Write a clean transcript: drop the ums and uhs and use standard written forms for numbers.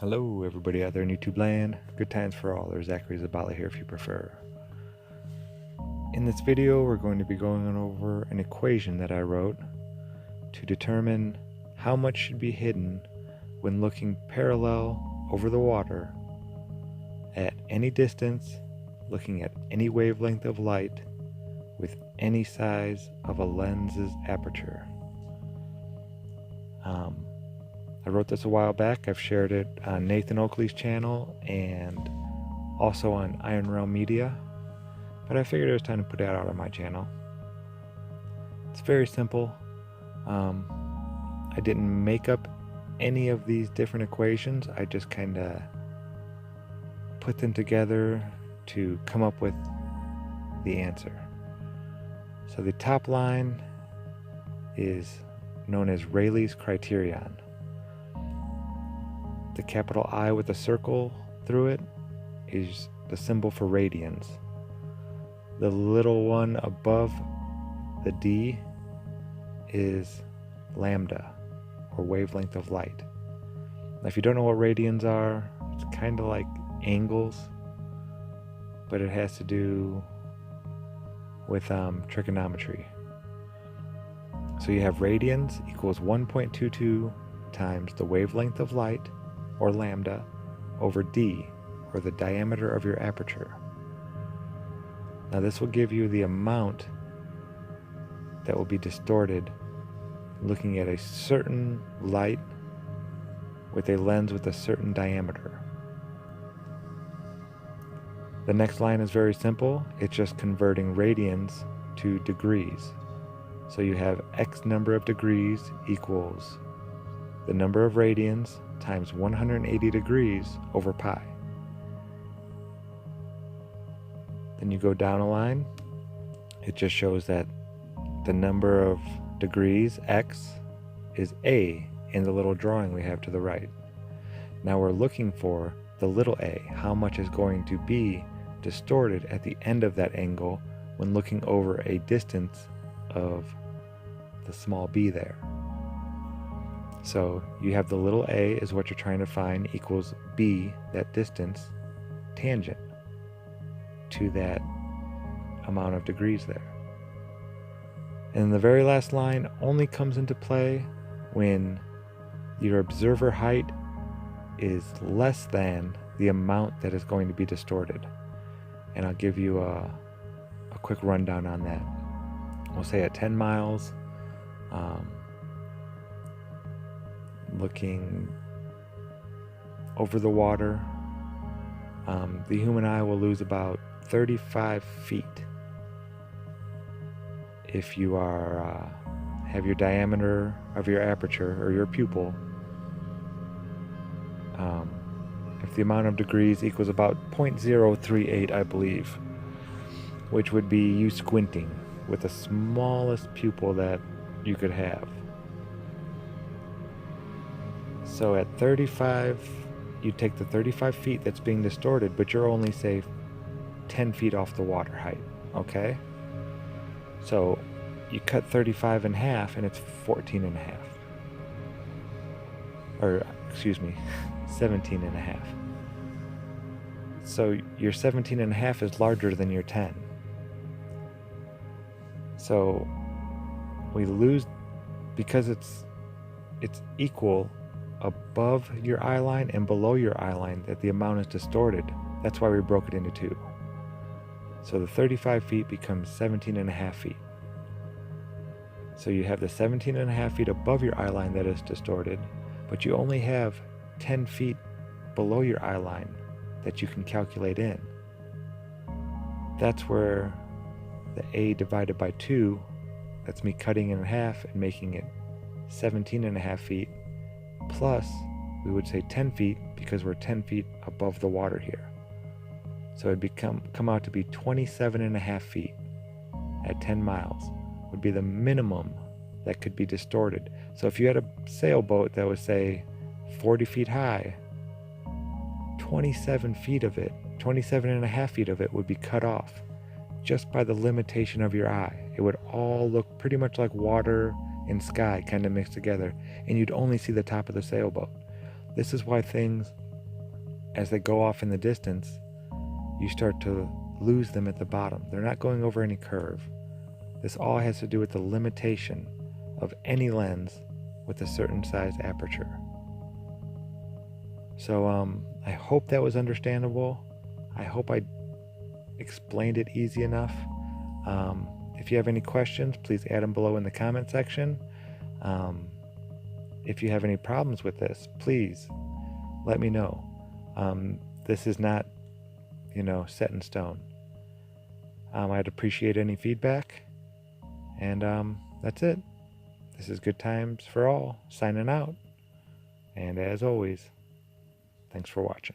Hello everybody out there in YouTube land. Good times for all. There's Zachary Zabala here if you prefer. In this video we're going to be going over an equation that I wrote to determine how much should be hidden when looking parallel over the water at any distance, looking at any wavelength of light with any size of a lens's aperture. I wrote this a while back. I've shared it on Nathan Oakley's channel and also on Iron Realm Media, but I figured it was time to put it out on my channel. It's very simple. I didn't make up any of these different equations. I just kind of put them together to come up with the answer. So the top line is known as Rayleigh's criterion. The capital I with a circle through it is the symbol for radians. The little one above the D is lambda, or wavelength of light. Now, if you don't know what radians are, it's kind of like angles, but it has to do with trigonometry. So you have radians equals 1.22 times the wavelength of light, or lambda, over d, or the diameter of your aperture. Now this will give you the amount that will be distorted looking at a certain light with a lens with a certain diameter. The next line is very simple. It's just converting radians to degrees. So you have x number of degrees equals the number of radians times 180 degrees over pi. Then you go down a line. It just shows that the number of degrees, x, is a in the little drawing we have to the right. Now we're looking for the little a, how much is going to be distorted at the end of that angle when looking over a distance of the small b there. So you have the little a is what you're trying to find equals b, that distance, tangent to that amount of degrees there. And the very last line only comes into play when your observer height is less than the amount that is going to be distorted. And I'll give you a quick rundown on that. We'll say at 10 miles, looking over the water, the human eye will lose about 35 feet if you are have your diameter of your aperture or your pupil, if the amount of degrees equals about 0.038, I believe, which would be you squinting with the smallest pupil that you could have. So at 35, you take the 35 feet that's being distorted, but you're only, say, 10 feet off the water height, okay? So you cut 35 in half and it's 14 and a half. Or, excuse me, 17 and a half. So your 17 and a half is larger than your 10. So we lose, because it's equal above your eye line and below your eye line, that the amount is distorted. That's why we broke it into two. So the 35 feet becomes 17 and a half feet. So you have the 17 and a half feet above your eye line that is distorted, but you only have 10 feet below your eye line that you can calculate in. That's where the a divided by 2, that's me cutting it in half and making it 17 and a half feet, plus we would say 10 feet because we're 10 feet above the water here. So it'd come out to be 27 and a half feet at 10 miles would be the minimum that could be distorted. So if you had a sailboat that was, say, 40 feet high, 27 feet of it, 27 and a half feet of it would be cut off just by the limitation of your eye. It would all look pretty much like water and sky kind of mixed together, and you'd only see the top of the sailboat. This is why things as they go off in the distance, you start to lose them at the bottom. They're not going over any curve. This all has to do with the limitation of any lens with a certain size aperture. So I hope that was understandable. I hope I explained it easy enough. If you have any questions, please add them below in the comment section. If you have any problems with this, please let me know. This is not, set in stone. I'd appreciate any feedback. And that's it. This is Good Times for All, signing out. And as always, thanks for watching.